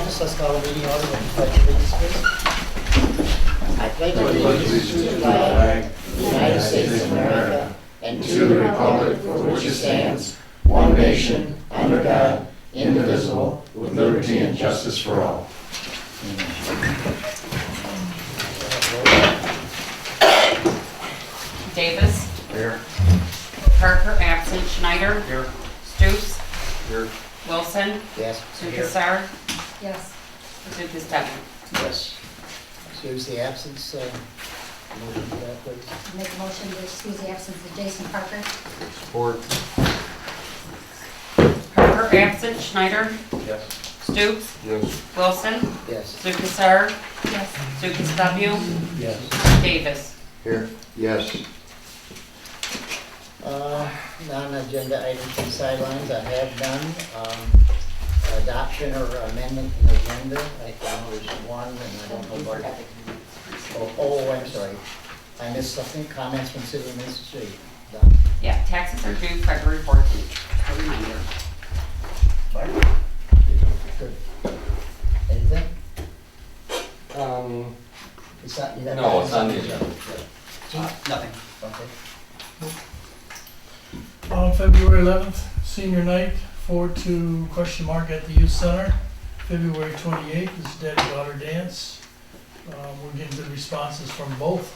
Memphis, let's call the meeting order with the pledge of allegiance, please. I pledge allegiance to the flag of the United States of America and to the republic for which it stands, one nation, under God, indivisible, with liberty and justice for all. Davis. Here. Parker, absent. Schneider. Here. Stoops. Here. Wilson. Yes. Sukasar. Yes. Zupas W. Yes. Excuse the absence, motion for that, please. Make a motion to excuse the absence of Jason Parker. Support. Parker, absent. Schneider. Yes. Stoops. Yes. Wilson. Yes. Sukasar. Yes. Zupas W. Yes. Davis. Here. Yes. Non-agenda items from sidelines, I have none. Adoption or amendment in the agenda, I know there's one, and I don't know about it. Oh, I'm sorry. I missed something, comments from city administrator. Done. Yeah, taxes are due February 14th. A reminder. Good. Anything? It's not, you have No, it's on the agenda. Chief? Nothing. Okay. On February 11th, senior night, 4 to question mark at the youth center. February 28th is daddy daughter dance. We're getting good responses from both,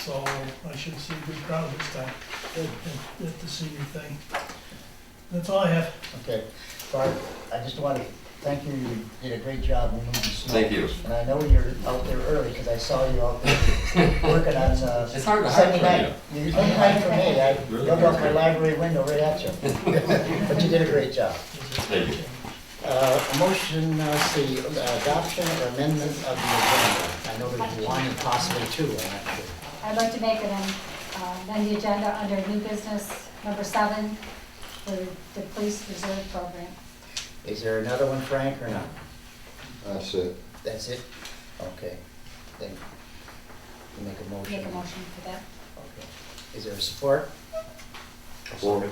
so I should see a good crowd this time at the senior thing. That's all I have. Okay. Bart, I just want to thank you, you did a great job removing snow. Thank you. And I know you're out there early, because I saw you out there working on, It's hard to hide Sunday from night. You couldn't hide from me, I Really? looked out my library window right at you. But you did a great job. Thank you. A motion, see, adoption or amendment of the agenda. I know there's one and possibly two, I'm not sure. I'd like to make an amend the agenda under new business number 7 for the police reserve program. Is there another one, Frank, or not? That's it. That's it? Okay. Then you make a motion. Make a motion for that. Okay. Is there a support? Support.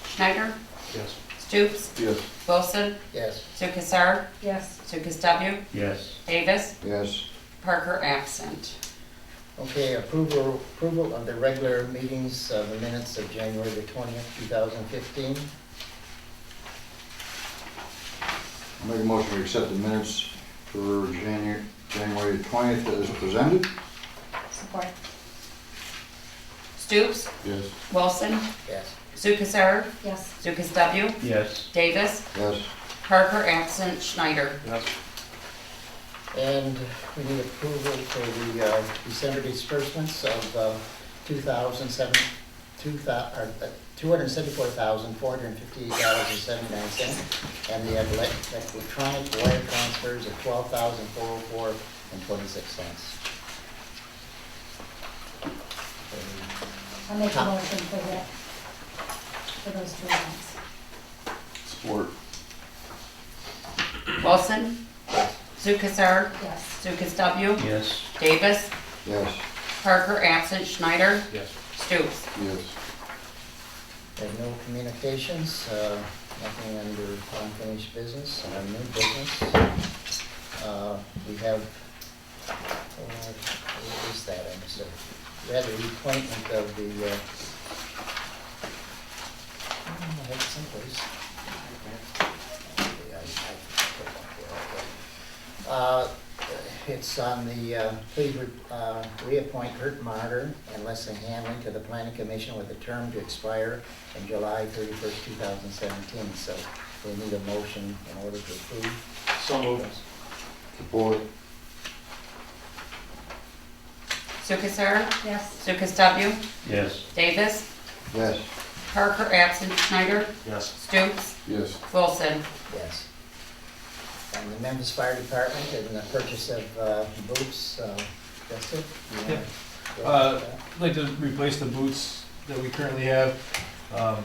Schneider. Yes. Stoops. Yes. Wilson. Yes. Sukasar. Yes. Zupas W. Yes. Davis. Yes. Parker, absent. Okay, approval of the regular meetings, the minutes of January the 20th, 2015. I'll make a motion to accept the minutes for January 20th as presented. Support. Stoops. Yes. Wilson. Yes. Sukasar. Yes. Zupas W. Yes. Davis. Yes. Parker, absent. Schneider. Yes. And we need approval for the December disbursements of $274,458.79, and the electronic wire transfers of $12,404.26. I'll make a motion for that, for those 2 items. Support. Wilson. Yes. Sukasar. Yes. Zupas W. Yes. Davis. Yes. Parker, absent. Schneider. Yes. Stoops. Yes. There's no communications, nothing under unfinished business, new business. We have, what is that, I missed it. We had the reappointment of the, I have it someplace. Okay, I put it up there, okay. It's on the, please reappoint Kurt Martyr and Leslie Hanley to the Planning Commission with a term to expire in July 31st, 2017. So we need a motion in order to approve. So moved. Support. Sukasar. Yes. Zupas W. Yes. Davis. Yes. Parker, absent. Schneider. Yes. Stoops. Yes. Wilson. Yes. And the Memphis Fire Department and the purchase of boots, Justin? you wanna Yep. go into that? I'd like to replace the boots that we currently have. I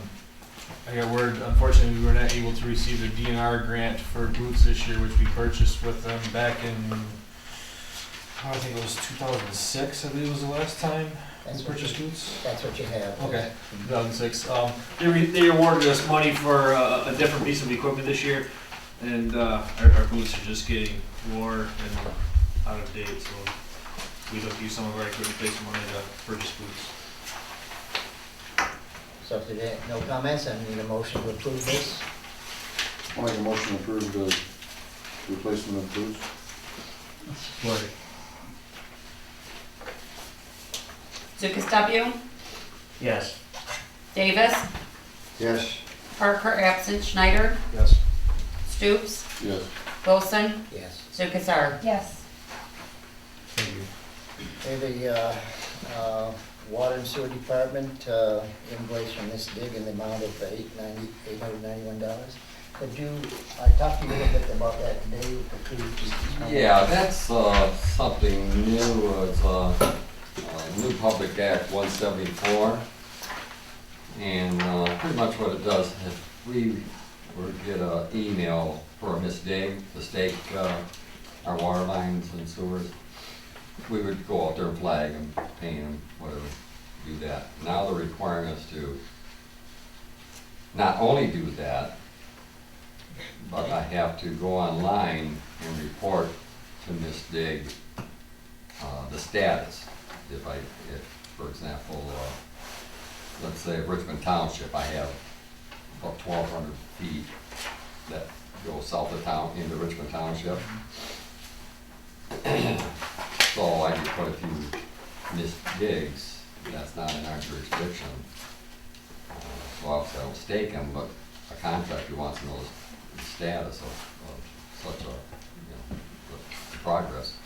got word, unfortunately, we were not able to receive the DNR grant for boots this year, which we purchased with them back in I think it was 2006, I believe was the last time That's we what purchased you- boots. That's what you have. Okay, 2006. They awarded us money for a different piece of equipment this year, and our boots are just getting worn and out of date, so we look to use some of our equipment, pay some money to purchase boots. So if there are no comments, I need a motion to approve this. I'll make a motion to approve the replacement of boots. Lucas W., Yes. Davis, Yes. Parker absent, Schneider, Yes. Stoops, Yes. Wilson, Yes. Lucas R. Yes. Thank you. Okay, the Water and Sewer Department invoice from this dig in the amount of $891. Could you, I talked to you a little bit about that today. Could you just tell me- Yeah, that's something new. It's new Public Act 174. And pretty much what it does, if we were to get an email for a misdig to stake our water lines and sewers, we would go out there and flag them, paint them, whatever, do that. Now they're requiring us to not only do that, but I have to go online and report to misdig the status. If, for example, let's say Richmond Township, I have about 1,200 feet that go south of town into Richmond Township. So I could put a few missed digs, that's not in our jurisdiction. So obviously I don't stake them, but a contractor wants to know the status of such a, the progress.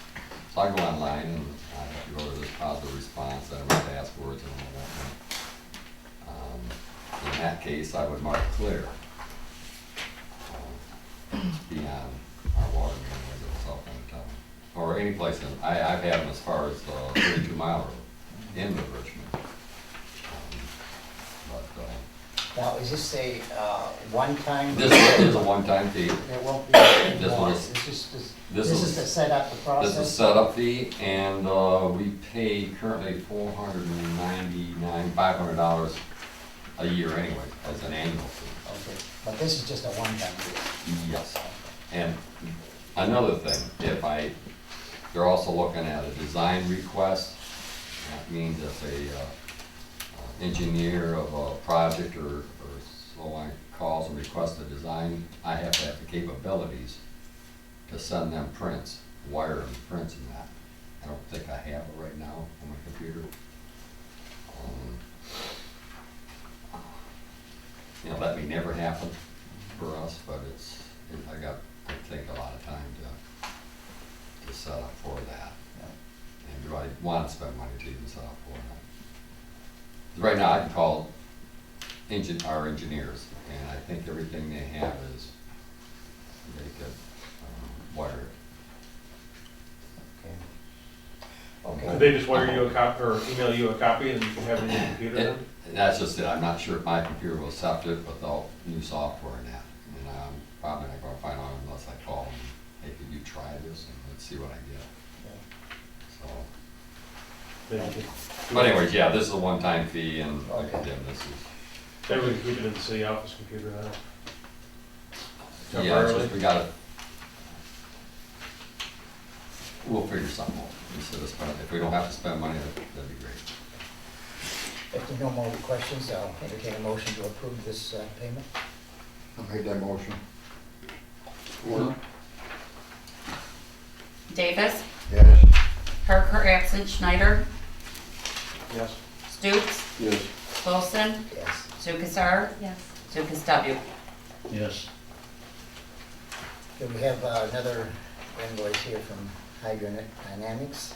So I go online and I have to go to this positive response, enter my passwords and all that. In that case, I would mark clear. Beyond our water main that goes south end of town. Or any place in, I've had them as far as 32 Mile Road, into Richmond. Now, is this a one-time? This is a one-time fee. There won't be This anymore. one is- This is to set up the process? This is setup fee, and we pay currently $499, $500 a year anyway, as an annual fee. Okay, but this is just a one-time deal? Yes. And another thing, they're also looking at a design request. That means if a engineer of a project or so on calls and requests a design, I have to have the capabilities to send them prints, wire and prints and that. I don't think I have it right now on my computer. That may never happen for us, but I think a lot of time to set up for that. And do I want to spend money to even set up for that? Right now, I can call our engineers, and I think everything they have is, they could wire it. Okay. Did they just wire you a copy, or email you a copy, and you can have it in your computer then? And that's just it, I'm not sure if my computer will accept it without new software and that. And I'm probably not gonna find out unless I call them, hey, could you try this, and let's see what I get. So, Maybe but anyways, yeah, this is a one-time fee, and like Okay. again, this is, maybe we can keep it in the city office computer then. yeah, it's Temporarily. just, we'll figure something out. If we don't have to spend money, that'd be great. If there are no more questions, I'll entertain a motion to approve this payment. I'll make that motion. Davis, Yes. Parker absent, Schneider, Yes. Stoops, Yes. Wilson, Yes. Lucas R. Yes. Lucas W. Yes. Okay, we have another invoice here from Hydrodynamics.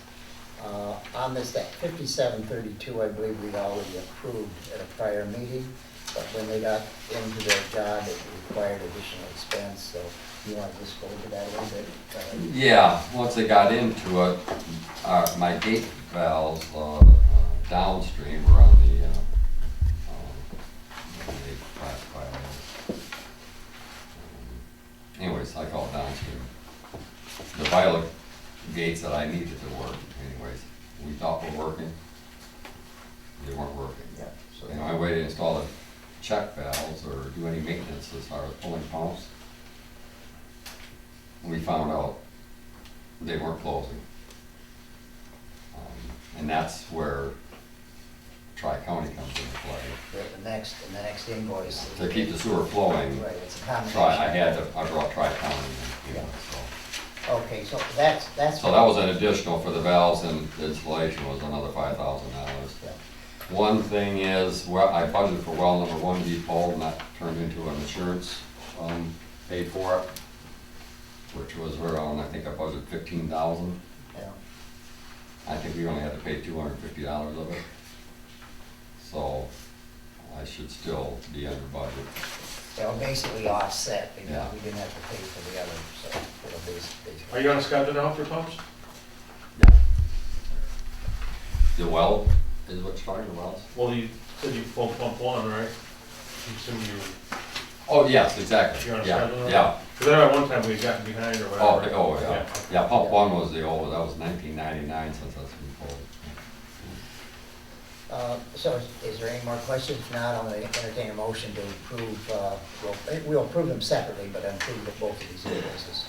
On this, that 5732, I believe we'd already approved at a prior meeting, but when they got into their job, it required additional expense, so you want to just go into that a little bit? Yeah, once they got into it, my gate valves downstream were on the, what do they classify it as? Anyways, I call it downstream. The violet gates that I needed to work anyways. We thought were working, they weren't working. Yeah, so You know, I waited to install the check valves or do any maintenance as far as pulling pumps. We found out they weren't closing. And that's where Tri-County comes into play. the next invoice. To keep the sewer flowing, Right, it's a combination. I brought Tri-County in, you know, so. Okay, so that's. So that was an additional for the valves, and the installation was another $5,000. Yeah. One thing is, well, I budgeted for well number one to be pulled, and that turned into an insurance, paid for it, which was around, I think I budgeted 15,000. Yeah. I think we only had to pay $250 of it. So I should still be under budget. They'll basically offset, Yeah. because we didn't have to pay for the other, so it'll basically. Are you on a schedule now for pumps? Yeah. The well is what's starting the wells? Well, you said you pulled pump one, right? You assume you, Oh, yes, exactly. you're on a Yeah, schedule now? yeah. Because I know at one time we had gotten behind or Oh, whatever. oh, yeah. Yeah, pump one was the old, that was 1999 since that's been pulled. So is there any more questions? If not, I'm going to entertain a motion to approve, we'll approve them separately, but approve both of these invoices.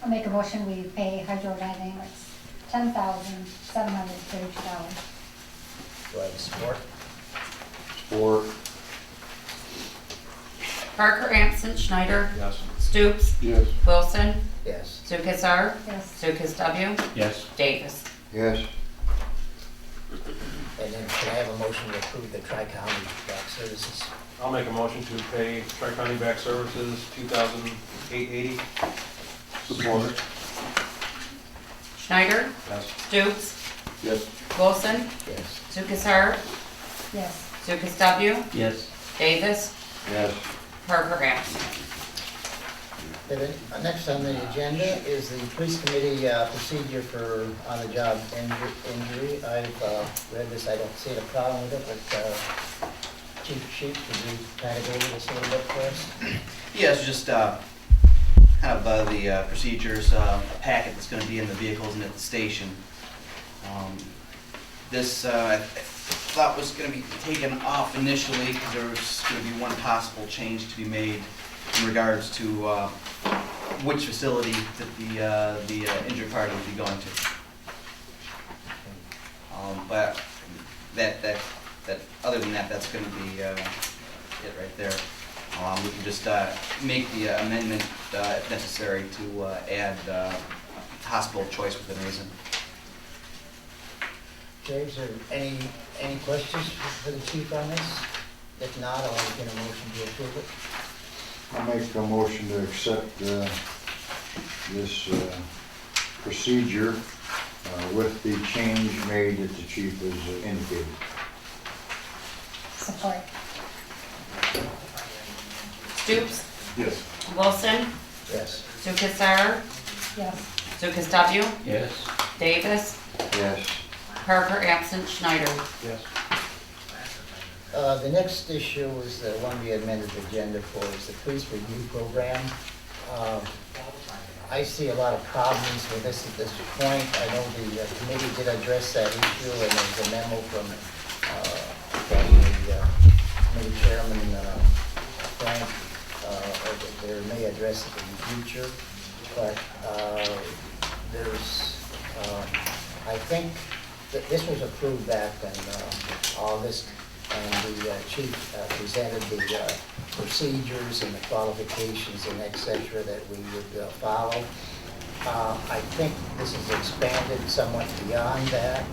I'll make a motion, we pay hydrodynamics $10,732. Do I have support? Support. Parker, Amson, Schneider, Yes. Stoops, Yes. Wilson, Yes. Lucas R, Yes. Lucas W, Yes. Davis. Yes. And then can I have a motion to approve the Tri-County back services? I'll make a motion to pay Tri-County back services $2,880. Support. Schneider, Yes. Stoops, Yes. Wilson, Yes. Lucas R, Yes. Lucas W, Yes. Davis, Yes. Parker, Amson. And then, next on the agenda is the police committee procedure for on-the-job injury. I've read this, I don't see a problem with it, but Chief Sheep, could you kind of go over this a little bit for us? Yeah, it's just kind of the procedures, a packet that's going to be in the vehicles and at the station. This I thought was going to be taken off initially because there was going to be one possible change to be made in regards to which facility that the injured party would be going to. But that other than that, that's going to be it right there. We can just make the amendment if necessary to add hospital choice within reason. Okay, is there any questions for the chief on this? If not, I'll entertain a motion to approve it. I'll make a motion to accept this procedure with the change made that the chief has indicated. Support. Stoops, Yes. Wilson, Yes. Lucas R, Yes. Lucas W, Yes. Davis, Yes. Parker, absent, Schneider. Yes. The next issue is the one we amended the agenda for, is the police review program. I see a lot of problems with this at this point. I know the committee did address that issue, and there's a memo from the committee chairman, Frank, that they may address it in the future. But I think that this was approved back in August, and the chief presented the procedures and the qualifications and et cetera that we would follow. I think this is expanded somewhat beyond that.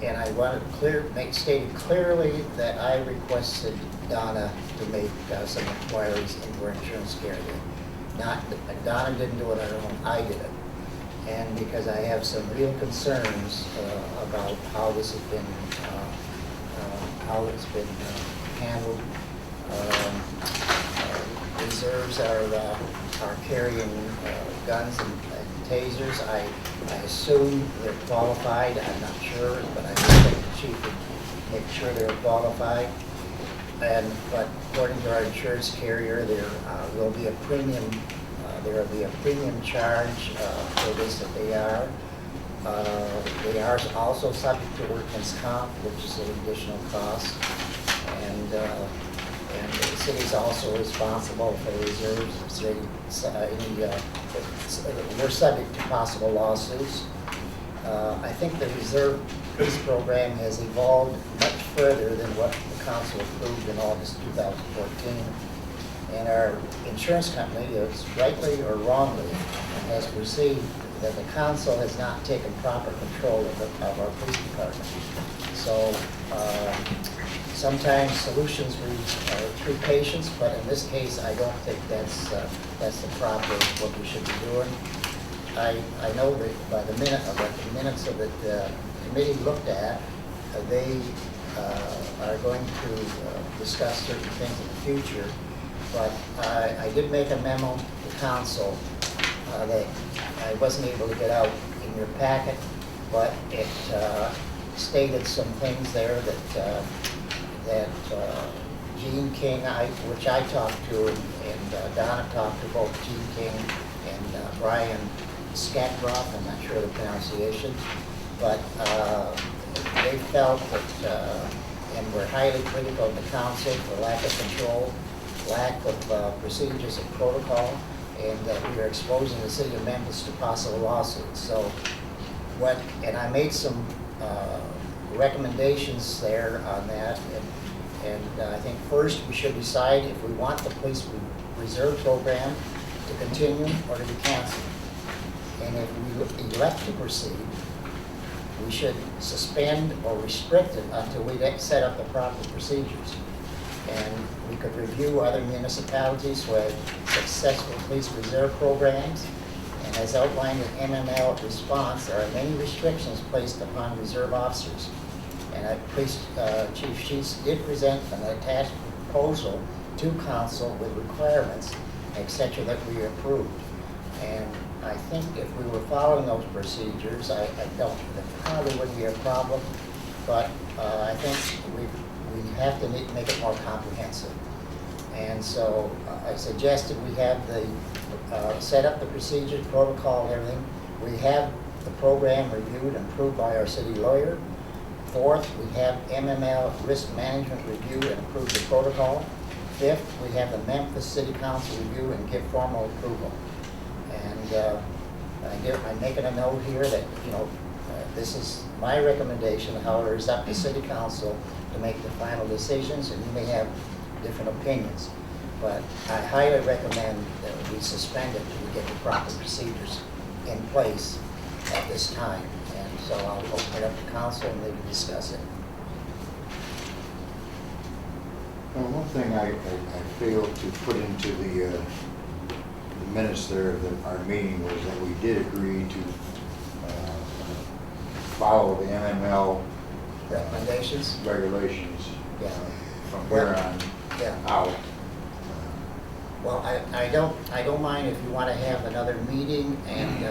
And I want to state clearly that I requested Donna to make some inquiries into our insurance carrier. Donna didn't do it on her own, I did it. And because I have some real concerns about how this has been, handled. Reserves are carrying guns and tasers. I assume they're qualified. I'm not sure, but I think the chief would make sure they're qualified. but according to our insurance carrier, there will be a premium, charge for this that they are. They are also subject to workman's comp, which is an additional cost. And the city is also responsible for reserves if we're subject to possible lawsuits. I think the reserve police program has evolved much further than what the council approved in August 2014. And our insurance company, rightly or wrongly, has perceived that the council has not taken proper control of our police department. So sometimes solutions through patience, but in this case, I don't think that's the proper what we should be doing. I know that by the minutes of the committee looked at, they are going to discuss certain things in the future. But I did make a memo to council that I wasn't able to get out in your packet, but it stated some things there that Gene King, which I talked to, and Donna talked to both Gene King and Brian Skatroff, I'm not sure of the pronunciation, but they felt that, and were highly critical of the council for lack of control, lack of procedures and protocol, and that we are exposing the city of Memphis to possible lawsuits. So and I made some recommendations there on that, and I think first we should decide if we want the police reserve program to continue or to be canceled. And if we elect to proceed, we should suspend or restrict it until we set up the proper procedures. And we could review other municipalities who have successful police reserve programs. And as outlined in MML response, there are many restrictions placed upon reserve officers. And Police Chief Sheets did present an attached proposal to council with requirements, etc., that we approved. And I think if we were following those procedures, I don't, there probably wouldn't be a problem. But I think we have to make it more comprehensive. And so I suggested we have set up the procedures, protocol, and everything. We have the program reviewed and approved by our city lawyer. Fourth, we have MML risk management review and approve the protocol. Fifth, we have the Memphis City Council review and give formal approval. And I'm making a note here that, this is my recommendation. However, it's up to City Council to make the final decisions, and you may have different opinions. But I highly recommend that we suspend it until we get the proper procedures in place at this time. And so I'll open it up to council and maybe discuss it. Well, one thing I failed to put into the minutes there of our meeting was that we did agree to follow the MML Recommendations? regulations Yeah. from here on Yeah. out. Well, I don't mind if you want to have another meeting and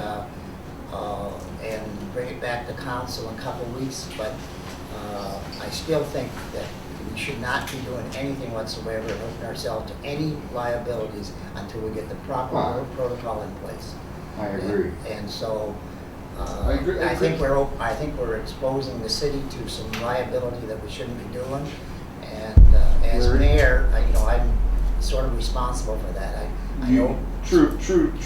bring it back to council in a couple of weeks, but I still think that we should not be doing anything whatsoever, hooking ourselves to any liabilities until we get the proper protocol in place. I agree. And so, I agree. I think we're exposing the city to some liability that we shouldn't be doing. And as mayor, I'm sort of responsible for that. I know. True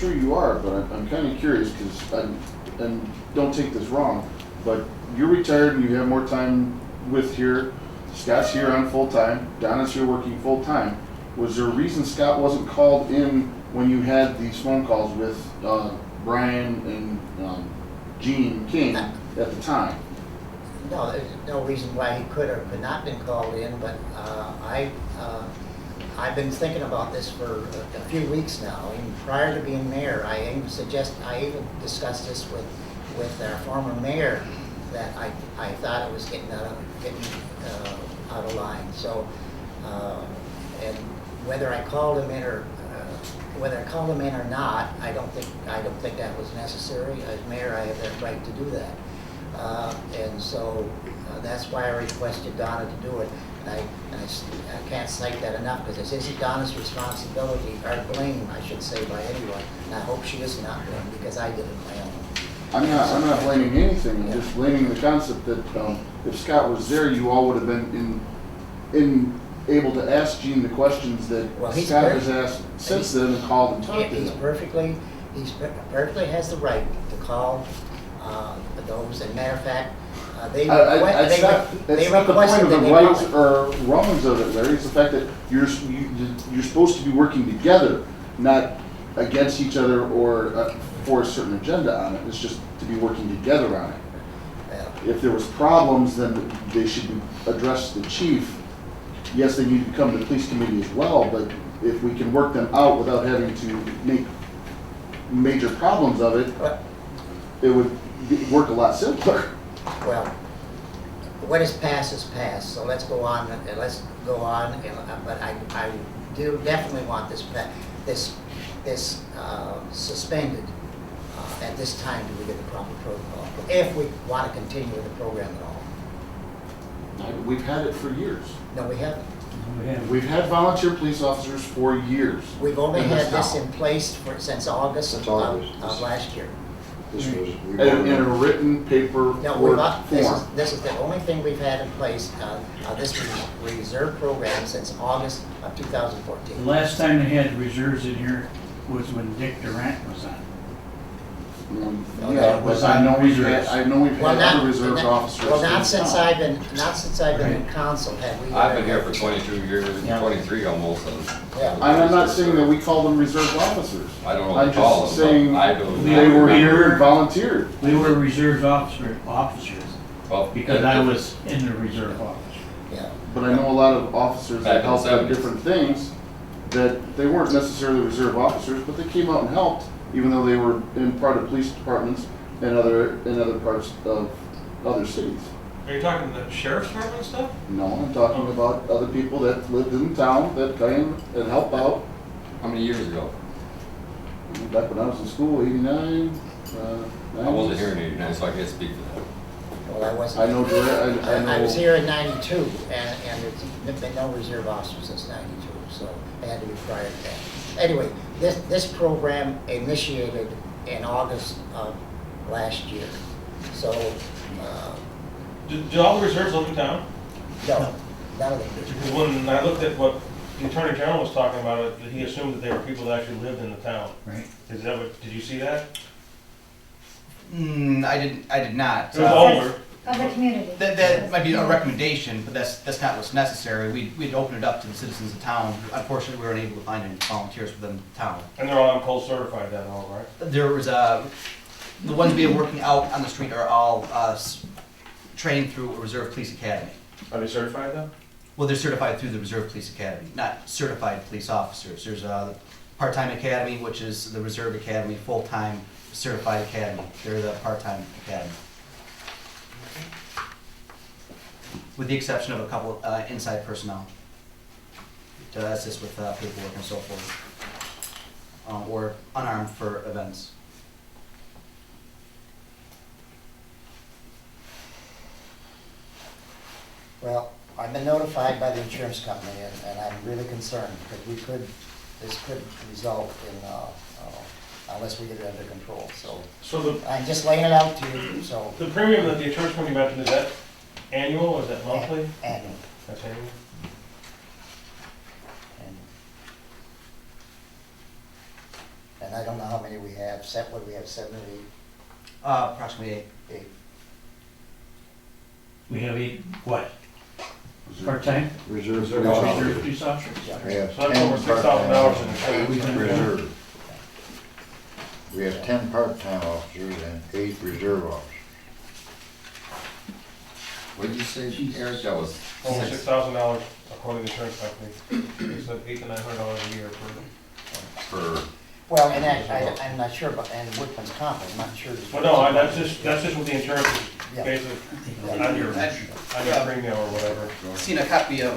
you are, but I'm kind of curious because, and don't take this wrong, but you're retired and you have more time with here. Scott's here on full time. Donna's here working full time. Was there a reason Scott wasn't called in when you had these phone calls with Brian and Gene King at the time? No, there's no reason why he could or could not been called in, but I've been thinking about this for a few weeks now. Even prior to being mayor, I even discussed this with our former mayor, that I thought it was getting out of line. So, and whether I called him in or not, I don't think that was necessary. As mayor, I have that right to do that. And so that's why I requested Donna to do it. I can't cite that enough, because this isn't Donna's responsibility, or blame, I should say, by anyone. And I hope she is not blamed, because I did it my own. I'm not blaming anything, I'm just blaming the concept that, if Scott was there, you all would have been able to ask Gene the questions that Well, he's Scott very- has asked since then and called and talked to He's him. perfectly has the right to call those, and matter of fact, they It's not the point requested of the that they rights call it. or wrongs of it, Larry, it's the fact that you're supposed to be working together, not against each other or for a certain agenda on it, it's just to be working together on it. Yeah. If there was problems, then they should be addressed to the chief. Yes, they need to come to the police committee as well, but if we can work them out without having to make major problems of it, it would work a lot simpler. Well, what is past, so let's go on, but I do definitely want this suspended at this time till we get the proper protocol, if we want to continue with the program at all. We've had it for years. No, we haven't. We have, We've had volunteer police officers for years. We've only in had this town. in place since August Since of August. last year. This was, we In a voted, written paper No, form. this is the only thing we've had in place, this reserve program since August of the 2014. last time they had reserves in here was when Dick Durant was on. Yeah, was but I on know we've had, reserves. I know we've Well, had not, other reserve officers. well, not in since town. I've been in council, have we? I've been here for 22 years, Yeah. 23 almost. Yeah. I'm not saying that we call them reserve officers. I don't know what I'm to call just them, saying but I don't. they were We here were- and volunteered. We were reserve officers, Well, because I was in the reserve office. Yeah. But I know a lot of officers Back that in the helped with 70s. different things, that they weren't necessarily reserve officers, but they came out and helped, even though they were in part of police departments and other parts of other cities. Are you talking the sheriff's department and stuff? No, I'm talking about other people that lived in town that came and helped out. How many years ago? Back when I was in school, 89, I wasn't here in '89, so I can't speak for that. Well, I wasn't. I know, I know. I was here in '92, and there's been no reserve officers since '92, so it had to be prior to that. Anyway, this program initiated in August of last year, so, Did all the reserves live in town? no, none of them. Because when I looked at what the Attorney General was talking about, that he assumed that they were people that actually lived in the town. Right. Is that what, did you see that? I did not. It was older. Of the community. That might be a recommendation, but that's not what's necessary. We'd open it up to the citizens of town. Unfortunately, we weren't able to find any volunteers within town. And they're all on cold certified then, all right? There was, the ones we have working out on the street are all trained through a Reserve Police Academy. Are they certified then? Well, they're certified through the Reserve Police Academy, not certified police officers. There's a part-time academy, which is the Reserve Academy, full-time certified academy. They're the part-time academy. With the exception of a couple inside personnel to assist with paperwork and so forth, or unarmed for events. Well, I've been notified by the insurance company, and I'm really concerned, because this could result in, unless we get it under control, so. So I'm just laying it out to you, so, the premium that the insurance company mentioned, is that annual or is that monthly? annual. That's annual. And I don't know how many we have, what do we have, 7 or 8? Approximately 8. 8. We have what? Part-time? reserve Reserve police officers. Reserve officers. police officers? We have So that's 10 over $6,000 in part-time, insurance. 8 reserve. We have 10 part-time officers and 8 reserve officers. What did you say, Eric? That was Over $6,000 according to the insurance company. It's like $800 to $900 a year for. for, Well, and I'm not sure, but, and workman's comp, I'm not sure. Well, no, that's just what the insurance is Yeah. basically on your premium or whatever. Seen a copy of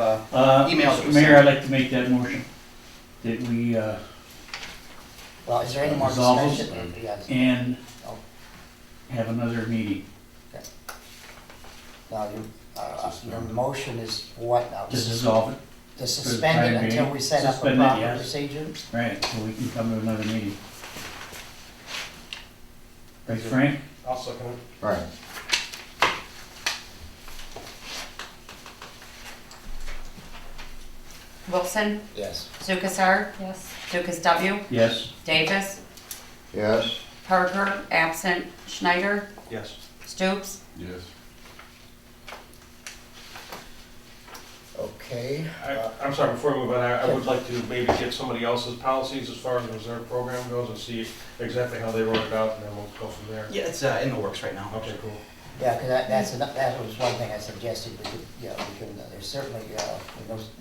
email that Mr. was Mayor, sent. I'd like to make that motion, that we, Well, is there any more Resolve them. discussion? Yes. and Oh. have another meeting. Now, Your motion is what now? To dissolve it, To suspend it time until being. we set up a Suspend it, proper yes. procedure? right, so we can come to another meeting. Right, Frank? I'll second it. Right. Wilson, Yes. Lucas R., Yes. Lucas W., Yes. Davis, Yes? Parker, absent, Schneider, Yes. Stoops. Yes. Okay. I'm sorry, before we move on, I would like to maybe get somebody else's policies as far as the reserve program goes and see exactly how they wrote it out, and then we'll go from there. Yeah, it's in the works right now. Okay, cool. Yeah, because that was one thing I suggested, we could, you know, we can, there's certainly,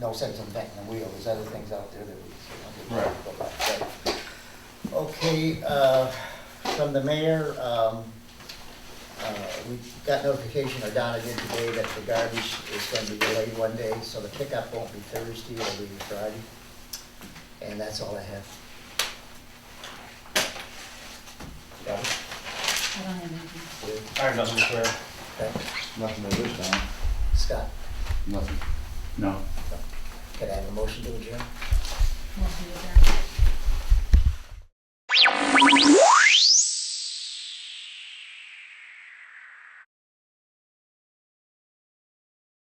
no sense in inventing the wheel, there's other things out there that we, you know, Right. can talk about. But, okay, from the mayor, we got notification, or Donna did today, that the garbage is going to be delayed one day, so the pickup won't be Thursday, it'll be Friday. And that's all I have. Yeah, I don't have anything. good. I have nothing to clear. Okay. Nothing at this time. Scott, Nothing. No. can I have a motion to adjourn? Motion to adjourn.